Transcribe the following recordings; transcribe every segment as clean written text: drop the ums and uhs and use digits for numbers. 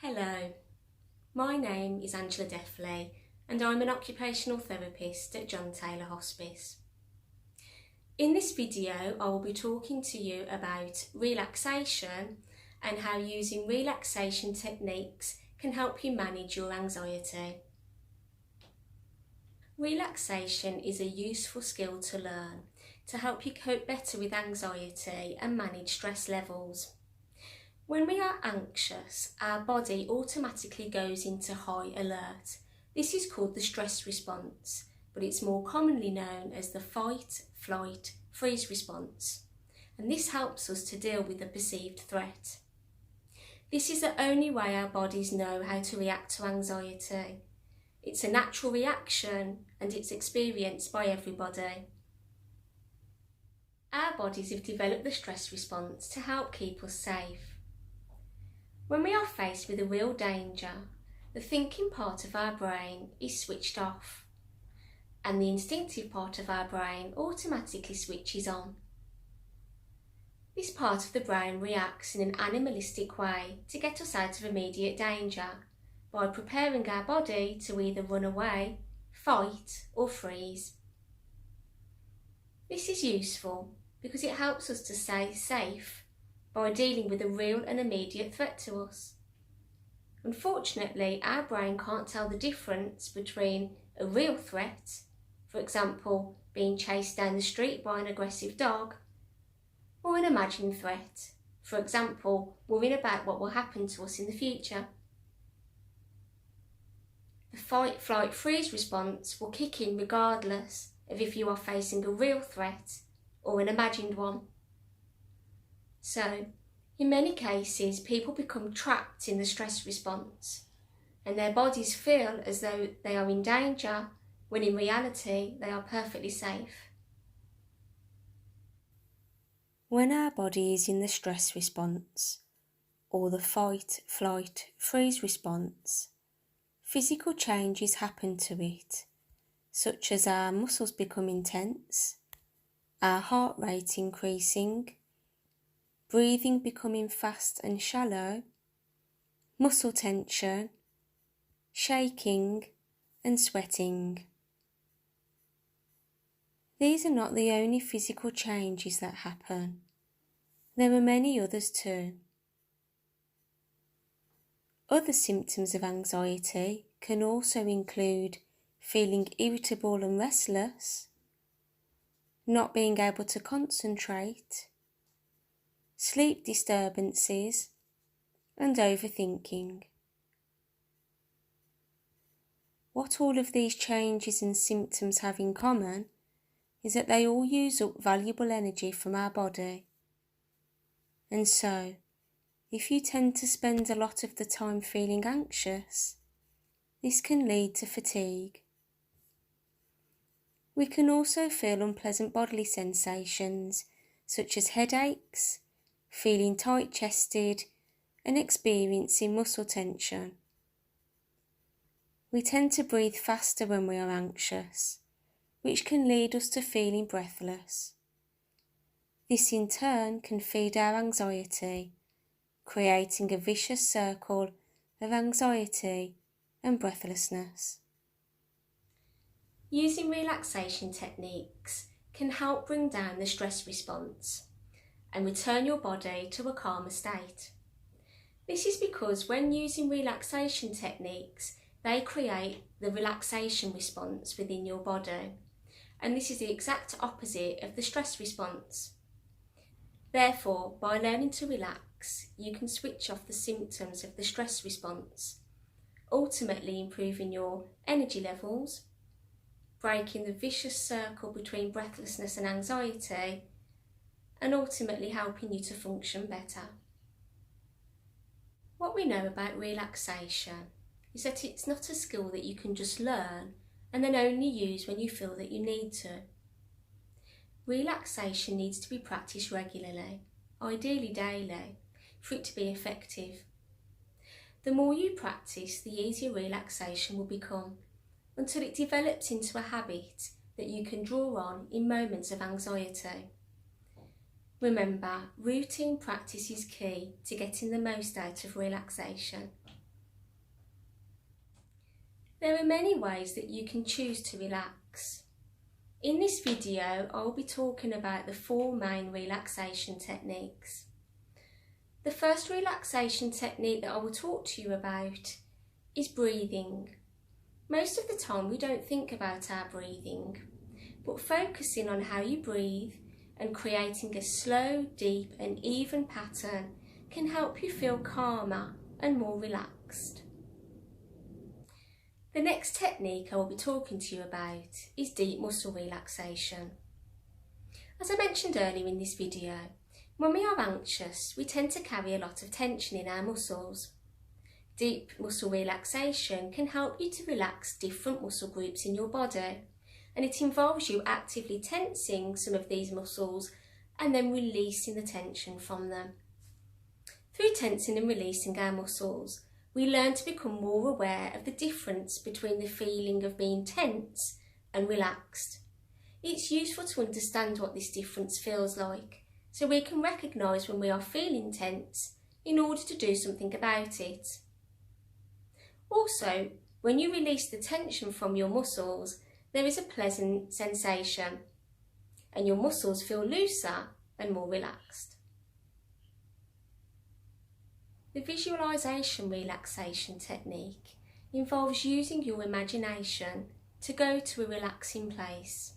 Hello, my name is Deffley and I'm an occupational therapist at John Taylor Hospice. In this video I will be talking to you about relaxation and how using relaxation techniques can help you manage your anxiety. Relaxation is a useful skill to learn to help you cope better with anxiety and manage stress levels. When we are anxious, our body automatically goes into high alert. This is called the stress response, but it's more commonly known as the fight, flight, freeze response. And this helps us to deal with a perceived threat. This is the only way our bodies know how to react to anxiety. It's a natural reaction and it's experienced by everybody. Our bodies have developed the stress response to help keep us safe. When we are faced with a real danger, the thinking part of our brain is switched off, and the instinctive part of our brain automatically switches on. This part of the brain reacts in an animalistic way to get us out of immediate danger by preparing our body to either run away, fight, or freeze. This is useful because it helps us to stay safe by dealing with a real and immediate threat to us. Unfortunately, our brain can't tell the difference between a real threat, for example, being chased down the street by an aggressive dog, or an imagined threat, for example, worrying about what will happen to us in the future. The fight, flight, freeze response will kick in regardless of if you are facing a real threat or an imagined one. So, in many cases, people become trapped in the stress response and their bodies feel as though they are in danger when in reality they are perfectly safe. When our body is in the stress response or the fight, flight, freeze response, physical changes happen to it, such as our muscles becoming tense, our heart rate increasing, breathing becoming fast and shallow, muscle tension, shaking and sweating. These are not the only physical changes that happen. There are many others too. Other symptoms of anxiety can also include feeling irritable and restless, not being able to concentrate, sleep disturbances, and overthinking. What all of these changes and symptoms have in common is that they all use up valuable energy from our body. And so, if you tend to spend a lot of the time feeling anxious, this can lead to fatigue. We can also feel unpleasant bodily sensations such as headaches, feeling tight-chested and experiencing muscle tension. We tend to breathe faster when we are anxious, which can lead us to feeling breathless. This in turn can feed our anxiety, creating a vicious circle of anxiety and breathlessness. Using relaxation techniques can help bring down the stress response and return your body to a calmer state. This is because when using relaxation techniques, they create the relaxation response within your body, and this is the exact opposite of the stress response. Therefore, by learning to relax, you can switch off the symptoms of the stress response, ultimately improving your energy levels, breaking the vicious circle between breathlessness and anxiety, and ultimately helping you to function better. What we know about relaxation is that it's not a skill that you can just learn and then only use when you feel that you need to. Relaxation needs to be practiced regularly, ideally daily, for it to be effective. The more you practice, the easier relaxation will become, until it develops into a habit that you can draw on in moments of anxiety. Remember, routine practice is key to getting the most out of relaxation. There are many ways that you can choose to relax. In this video, I'll be talking about the 4 main relaxation techniques. The first relaxation technique that I will talk to you about is breathing. Most of the time we don't think about our breathing, but focusing on how you breathe and creating a slow, deep and even pattern can help you feel calmer and more relaxed. The next technique I will be talking to you about is deep muscle relaxation. As I mentioned earlier in this video, when we are anxious, we tend to carry a lot of tension in our muscles. Deep muscle relaxation can help you to relax different muscle groups in your body, and it involves you actively tensing some of these muscles and then releasing the tension from them. Through tensing and releasing our muscles, we learn to become more aware of the difference between the feeling of being tense and relaxed. It's useful to understand what this difference feels like, so we can recognise when we are feeling tense in order to do something about it. Also, when you release the tension from your muscles, there is a pleasant sensation, and your muscles feel looser and more relaxed. The visualisation relaxation technique involves using your imagination to go to a relaxing place.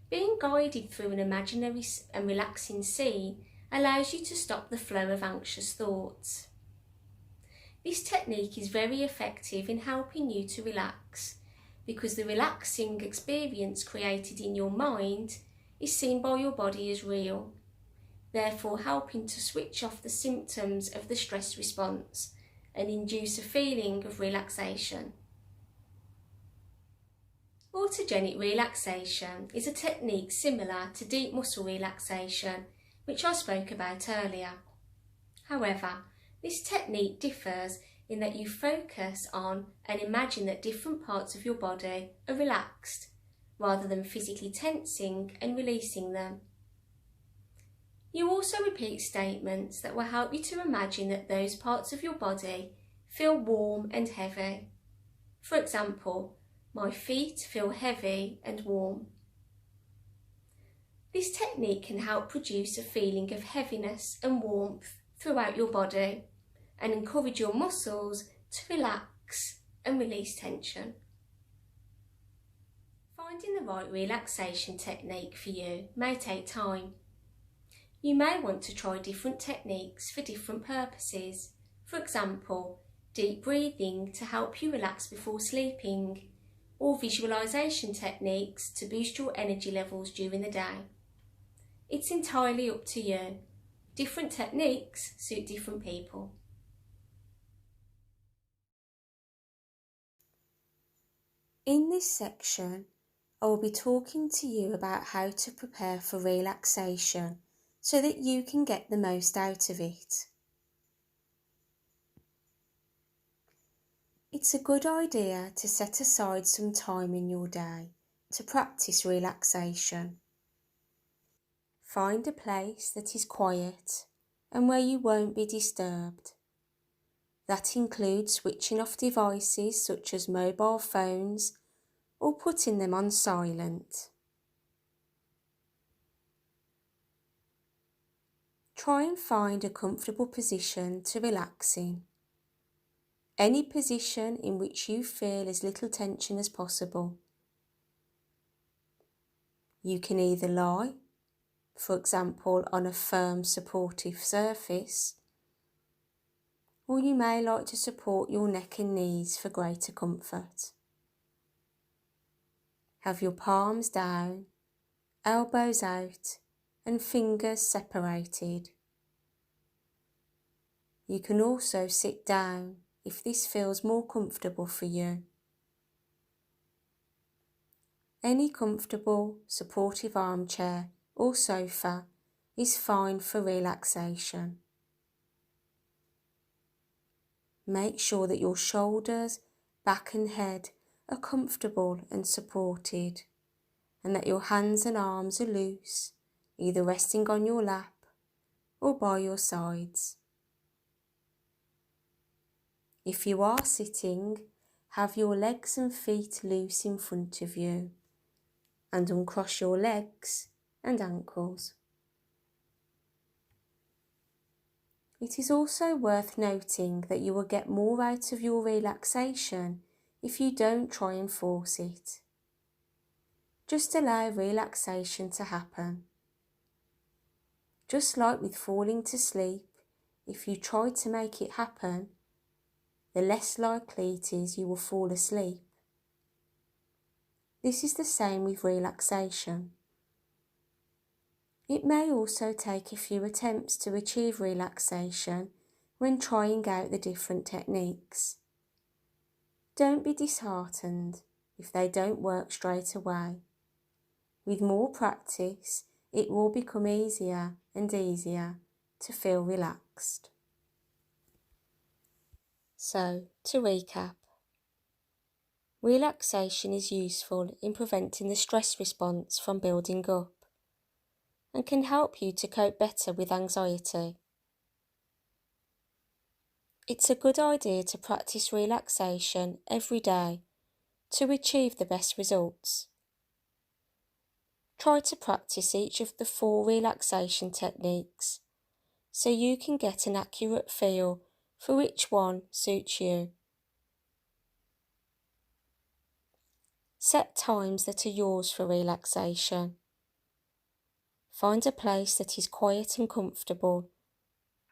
Being guided through an imaginary and relaxing scene allows you to stop the flow of anxious thoughts. This technique is very effective in helping you to relax because the relaxing experience created in your mind is seen by your body as real, therefore helping to switch off the symptoms of the stress response and induce a feeling of relaxation. Autogenic relaxation is a technique similar to deep muscle relaxation, which I spoke about earlier. However, this technique differs in that you focus on and imagine that different parts of your body are relaxed, rather than physically tensing and releasing them. You also repeat statements that will help you to imagine that those parts of your body feel warm and heavy. For example, my feet feel heavy and warm. This technique can help produce a feeling of heaviness and warmth throughout your body and encourage your muscles to relax and release tension. Finding the right relaxation technique for you may take time. You may want to try different techniques for different purposes. For example, deep breathing to help you relax before sleeping, or visualisation techniques to boost your energy levels during the day. It's entirely up to you. Different techniques suit different people. In this section, I will be talking to you about how to prepare for relaxation so that you can get the most out of it. It's a good idea to set aside some time in your day to practice relaxation. Find a place that is quiet and where you won't be disturbed. That includes switching off devices such as mobile phones or putting them on silent. Try and find a comfortable position to relax in. Any position in which you feel as little tension as possible. You can either lie, for example on a firm supportive surface, or you may like to support your neck and knees for greater comfort. Have your palms down, elbows out and fingers separated. You can also sit down if this feels more comfortable for you. Any comfortable, supportive armchair or sofa is fine for relaxation. Make sure that your shoulders, back and head are comfortable and supported, and that your hands and arms are loose, either resting on your lap or by your sides. If you are sitting, have your legs and feet loose in front of you and uncross your legs and ankles. It is also worth noting that you will get more out of your relaxation if you don't try and force it. Just allow relaxation to happen. Just like with falling to sleep, if you try to make it happen, the less likely it is you will fall asleep. This is the same with relaxation. It may also take a few attempts to achieve relaxation when trying out the different techniques. Don't be disheartened if they don't work straight away. With more practice, it will become easier and easier to feel relaxed. So, to recap, relaxation is useful in preventing the stress response from building up and can help you to cope better with anxiety. It's a good idea to practice relaxation every day to achieve the best results. Try to practice each of the 4 relaxation techniques so you can get an accurate feel for which one suits you. Set times that are yours for relaxation. Find a place that is quiet and comfortable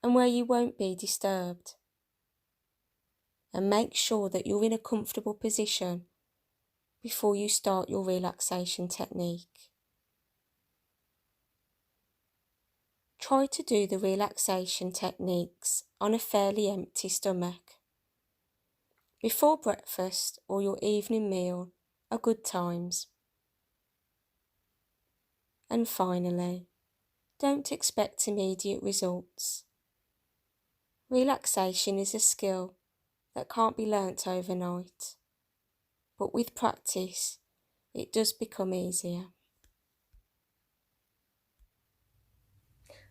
and where you won't be disturbed. And make sure that you're in a comfortable position before you start your relaxation technique. Try to do the relaxation techniques on a fairly empty stomach. Before breakfast or your evening meal are good times. And finally, don't expect immediate results. Relaxation is a skill that can't be learnt overnight, but with practice, it does become easier.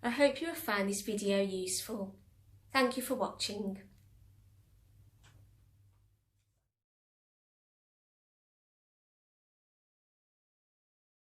I hope you have found this video useful. Thank you for watching.